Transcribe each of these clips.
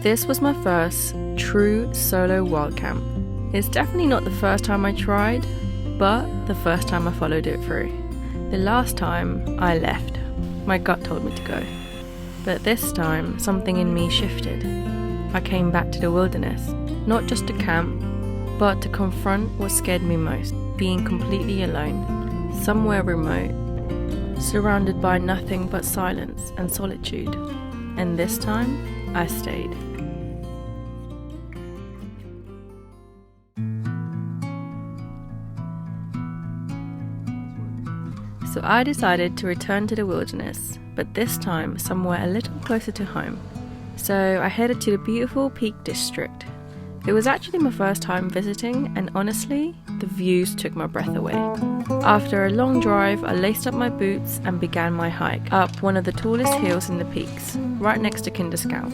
This was my first true solo wild camp. It's definitely not the first time I tried, but the first time I followed it through. The last time I left, my gut told me to go. But this time, something in me shifted. I came back to the wilderness, not just to camp, but to confront what scared me most, being completely alone, somewhere remote, surrounded by nothing but silence and solitude. And this time, I stayed. So I decided to return to the wilderness, but this time somewhere a little closer to home. So I headed to the beautiful Peak District. It was actually my first time visiting, and honestly, the views took my breath away. After a long drive, I laced up my boots and began my hike up one of the tallest hills in the peaks, right next to Kinder Scout.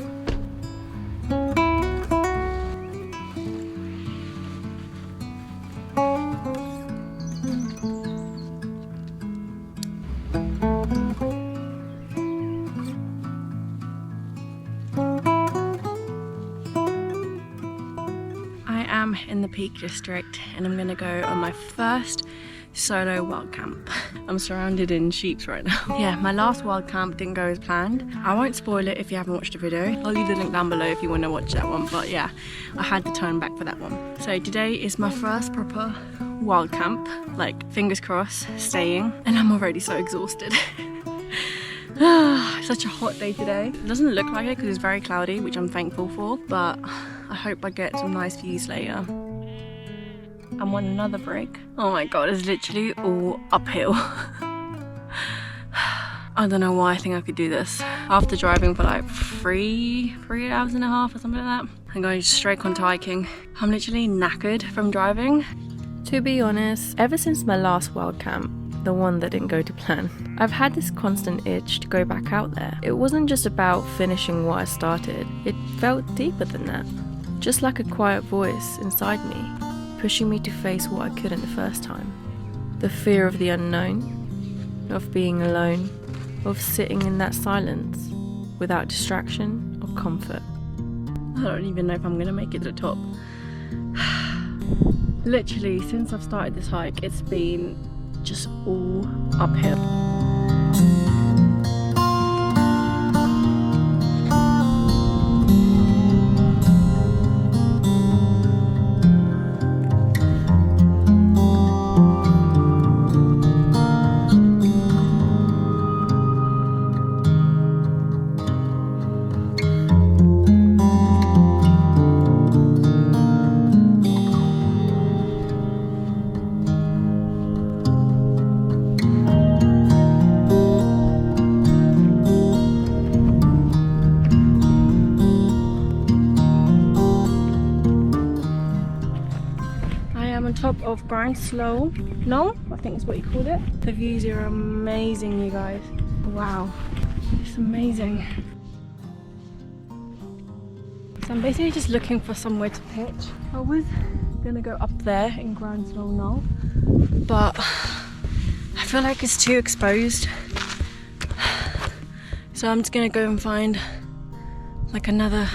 In the Peak District, and I'm gonna go on my first solo wild camp. I'm surrounded in sheep right now. Yeah, my last wild camp didn't go as planned. I won't spoil it if you haven't watched the video. I'll leave the link down below if you want to watch that one, but yeah, I had to turn back for that one. So today is my first proper wild camp, like fingers crossed, staying, and I'm already so exhausted. Such a hot day today. It doesn't look like it because it's very cloudy, which I'm thankful for, but I hope I get some nice views later. I'm on another break. Oh my god, it's literally all uphill. I don't know why I think I could do this. After driving for like three hours and a half or something like that, I'm going straight on to hiking. I'm literally knackered from driving. To be honest, ever since my last wild camp, the one that didn't go to plan, I've had this constant itch to go back out there. It wasn't just about finishing what I started, it felt deeper than that. Just like a quiet voice inside me, pushing me to face what I couldn't the first time. The fear of the unknown, of being alone, of sitting in that silence without distraction or comfort. I don't even know if I'm gonna make it to the top. Literally, since I've started this hike, it's been just all uphill. Top of Grinslow. No, I think that's what you called it. The views are amazing, you guys. Wow, it's amazing. So I'm basically just looking for somewhere to pitch. I was gonna go up there in Grinslow now, but I feel like it's too exposed. So I'm just gonna go and find like another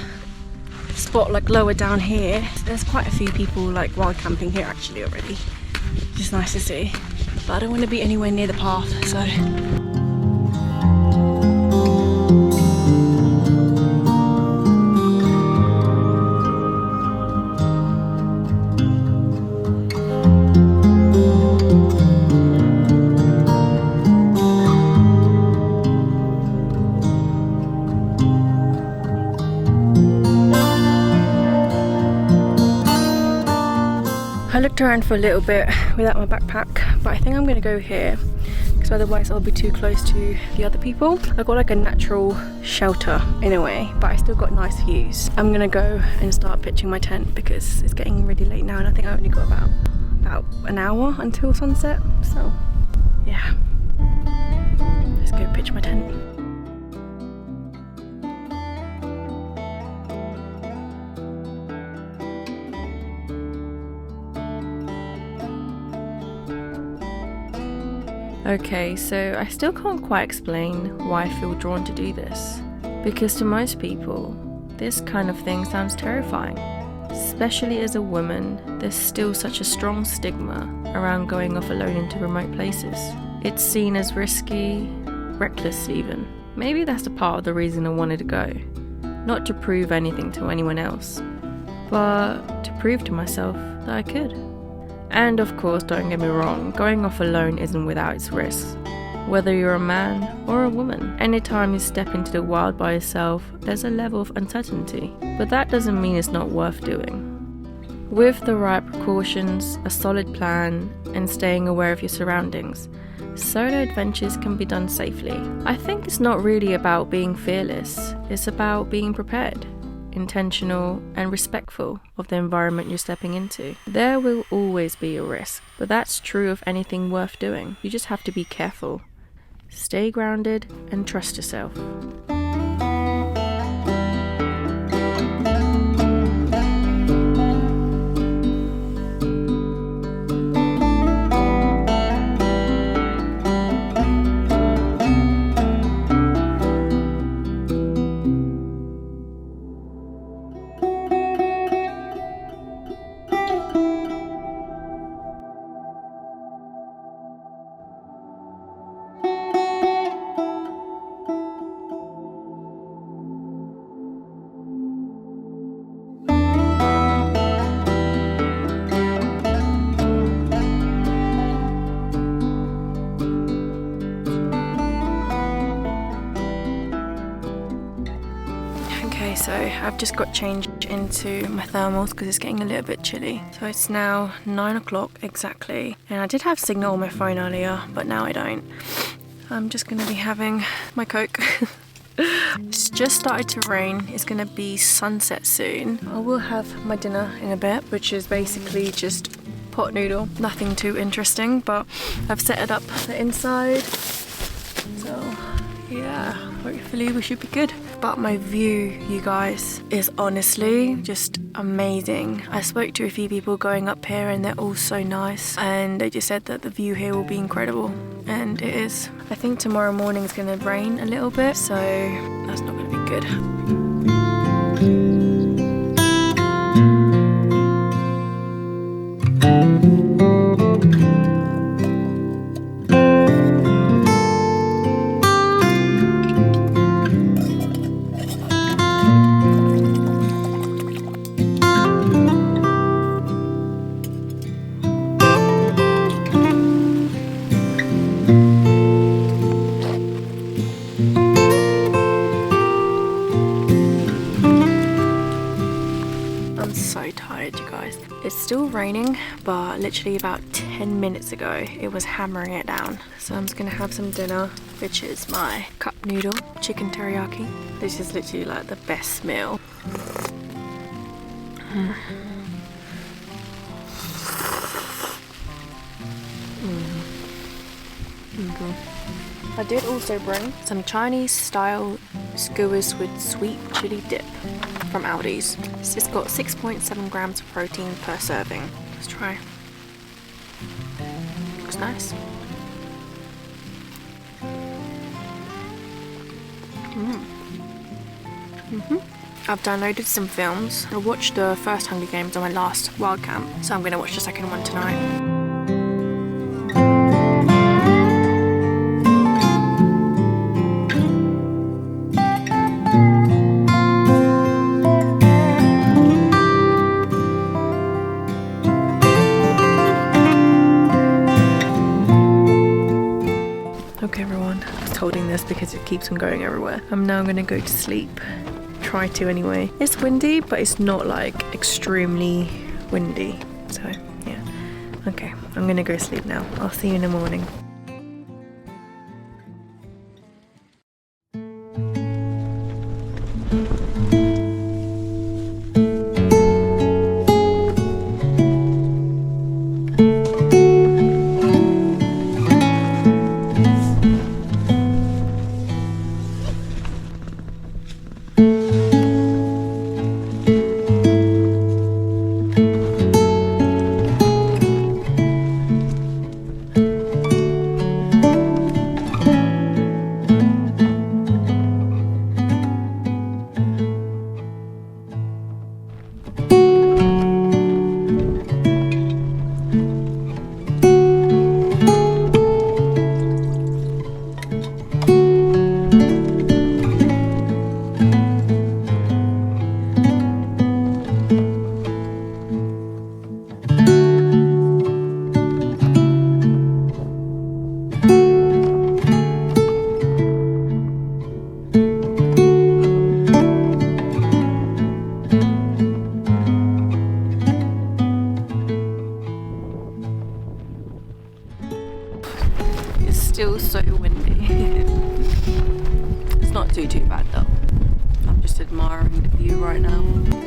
spot like lower down here. There's quite a few people like wild camping here actually already, which is nice to see, but I don't want to be anywhere near the path, so I looked around for a little bit without my backpack, but I think I'm gonna go here because otherwise I'll be too close to the other people. I've got like a natural shelter in a way, but I still got nice views. I'm gonna go and start pitching my tent because it's getting really late now and I think I only got about an hour until sunset, so yeah, let's go pitch my tent. Okay, so I still can't quite explain why I feel drawn to do this, because to most people, This kind of thing sounds terrifying. Especially as a woman, there's still such a strong stigma around going off alone into remote places. It's seen as risky, reckless even. Maybe that's a part of the reason I wanted to go. Not to prove anything to anyone else, but to prove to myself that I could. And of course, don't get me wrong, going off alone isn't without its risks. Whether you're a man or a woman, anytime you step into the wild by yourself, there's a level of uncertainty. But that doesn't mean it's not worth doing. With the right precautions, a solid plan, and staying aware of your surroundings, solo adventures can be done safely. I think it's not really about being fearless, it's about being prepared, intentional, and respectful of the environment you're stepping into. There will always be a risk, but that's true of anything worth doing. You just have to be careful. Stay grounded and trust yourself. So I've just got changed into my thermals because it's getting a little bit chilly. So it's now 9 o'clock exactly, and I did have signal on my phone earlier, but now I don't. I'm just going to be having my Coke. It's just started to rain. It's going to be sunset soon. I will have my dinner in a bit, which is basically just pot noodle. Nothing too interesting, but I've set it up the inside. So yeah, hopefully we should be good. But my view, you guys, is honestly just amazing. I spoke to a few people going up here and they're all so nice, and they just said that the view here will be incredible, and it is. I think tomorrow morning is going to rain a little bit, so that's not going to be good. It's still raining, but literally about 10 minutes ago it was hammering it down. So I'm just gonna have some dinner, which is my cup noodle chicken teriyaki. This is literally like the best meal. I did also bring some Chinese style skewers with sweet chili dip from Aldi's. It's got 6.7 grams of protein per serving. Let's try. Looks nice. I've downloaded some films. I watched the first Hunger Games on my last Wild Camp, so I'm going to watch the second one tonight. Okay everyone, I was holding this because it keeps on going everywhere. I'm now gonna go to sleep. Try to anyway. It's windy, but it's not like extremely windy. So yeah. Okay, I'm gonna go sleep now. I'll see you in the morning.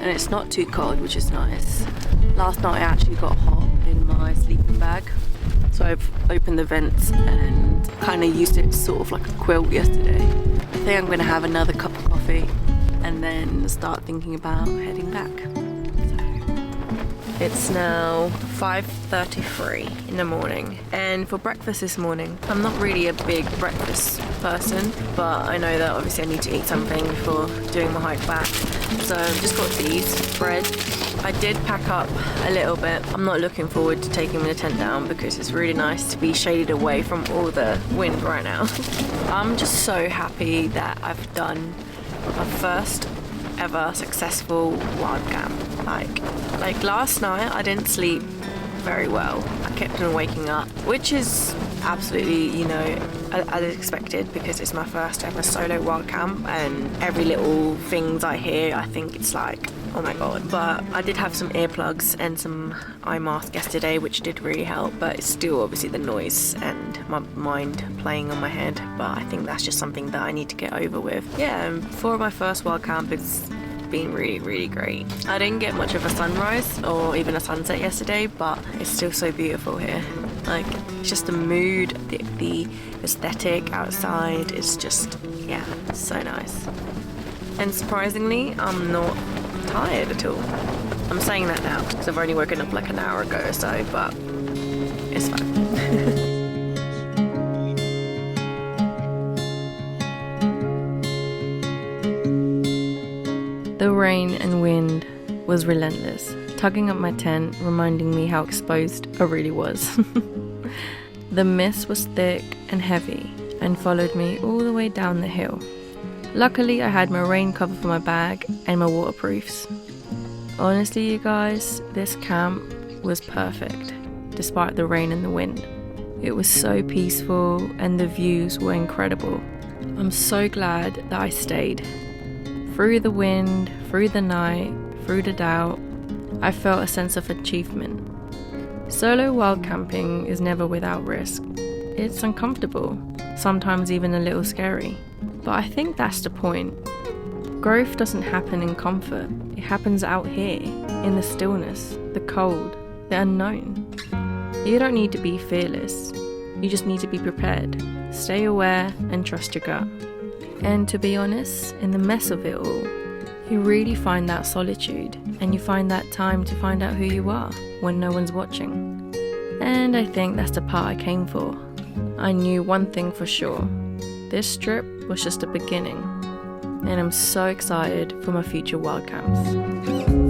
and it's not too cold, which is nice. Last night I actually got hot in my sleeping bag, so I've opened the vents and kind of used it sort of like a quilt yesterday. I think I'm gonna have another cup of coffee and then start thinking about heading back. It's now 5:33 in the morning, and for breakfast this morning, I'm not really a big breakfast person, but I know that obviously I need to eat something before doing my hike back. So I've just got these bread. I did pack up a little bit. I'm not looking forward to taking the tent down because it's really nice to be shaded away from all the wind right now. I'm just so happy that I've done my first ever successful wild camp. Like last night I didn't sleep very well. I kept on waking up, which is absolutely, you know, as expected because it's my first ever solo wild camp, and every little things I hear I think it's like, oh my god. But I did have some earplugs and some eye mask yesterday, which did really help, but it's still obviously the noise and my mind playing on my head. But I think that's just something that I need to get over with. Yeah, for my first wild camp, it's been really great. I didn't get much of a sunrise or even a sunset yesterday, but it's still so beautiful here. Like, it's just the mood, the aesthetic outside is just, yeah, so nice. And surprisingly, I'm not tired at all. I'm saying that now because I've only woken up like an hour ago or so, but it's fine. The rain and wind was relentless, tugging up my tent, reminding me how exposed I really was. The mist was thick and heavy and followed me all the way down the hill. Luckily, I had my rain cover for my bag and my waterproofs. Honestly, you guys, this camp was perfect, despite the rain and the wind. It was so peaceful and the views were incredible. I'm so glad that I stayed. Through the wind, through the night, through the doubt, I felt a sense of achievement. Solo wild camping is never without risk. It's uncomfortable, sometimes even a little scary. But I think that's the point. Growth doesn't happen in comfort. It happens out here, in the stillness, the cold, the unknown. You don't need to be fearless. You just need to be prepared. Stay aware and trust your gut. And to be honest, in the mess of it all, you really find that solitude and you find that time to find out who you are when no one's watching. And I think that's the part I came for. I knew one thing for sure. This trip was just the beginning. And I'm so excited for my future wild camps.